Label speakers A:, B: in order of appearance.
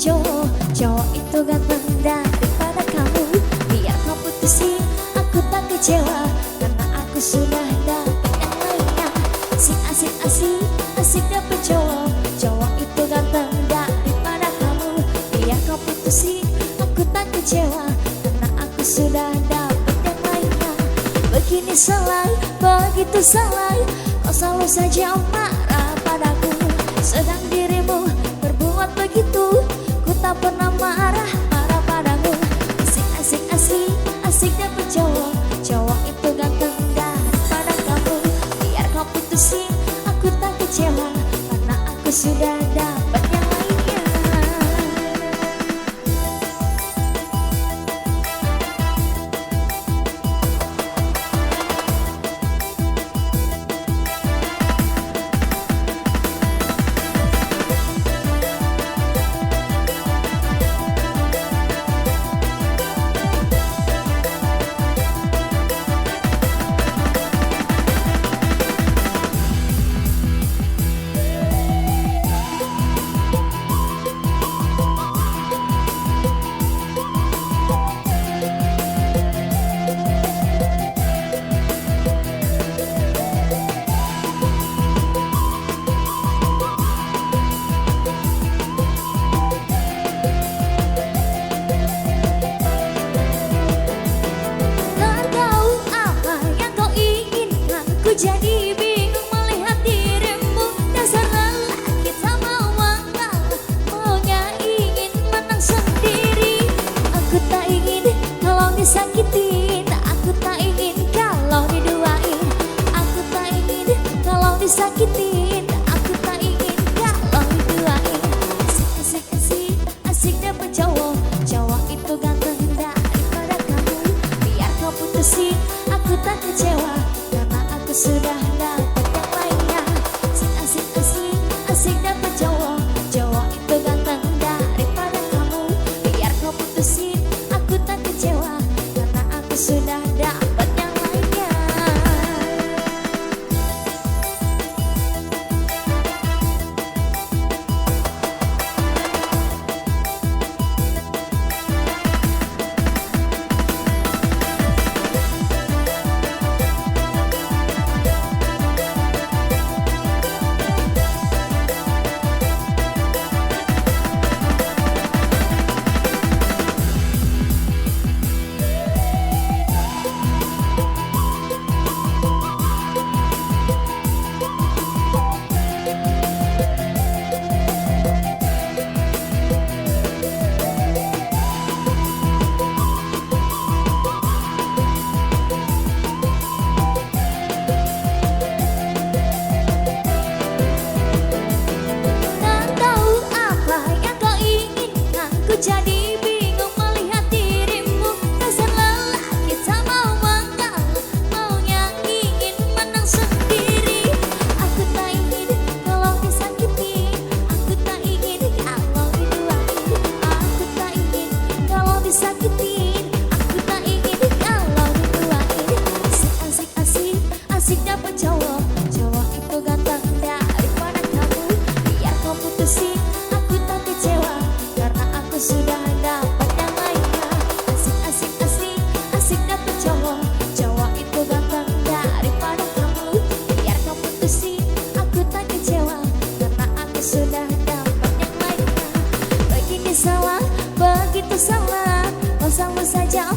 A: cowok, cowok itu ganteng daripada kamu. Biar kau putusin, aku tak kecewa, karena aku sudah dapat yang lainnya. Asik dapet cowok, cowok itu ganteng daripada kamu. Biar kau putusin, aku tak kecewa, karena aku sudah dapat yang lainnya. Begini salah, begitu salah, kau selalu saja marah padaku. Sedang dirimu berbuat begitu, ku tak pernah marah padamu. Asik dapet cowok, cowok itu ganteng daripada kamu. Biar kau putusin, aku tak kecewa, karena aku sudah dapat yang lainnya. Jadi bingung melihat dirimu, dasar lelaki tak mau mengalah, maunya ingin menang sendiri. Aku tak ingin kalau disakitin, aku tak ingin kalau diduain. Aku tak ingin kalau disakitin, aku tak ingin kalau diduain. Asik dapet cowok, cowok itu ganteng daripada kamu. Biar kau putusin, aku tak kecewa, aku sudah dapat yang lainnya. Asik dapet cowok, cowok itu ganteng daripada kamu. Biar kau putusin, aku tak kecewa, karena aku sudah dapat yang lainnya. Jadi bingung melihat dirimu, dasar lelaki tak mau mengalah, maunya ingin menang sendiri. Aku tak ingin kalau disakitin, aku tak ingin kalau diduain. Aku tak ingin kalau disakitin, aku tak ingin kalau diduain. Asik dapet cowok, cowok itu ganteng daripada kamu. Biar kau putusin, aku tak kecewa, karena aku sudah dapat yang lainnya. Asik dapet cowok, cowok itu ganteng daripada kamu. Biar kau putusin, aku tak kecewa, karena aku sudah dapat yang lainnya. Begini salah, begitu salah, kau selalu saja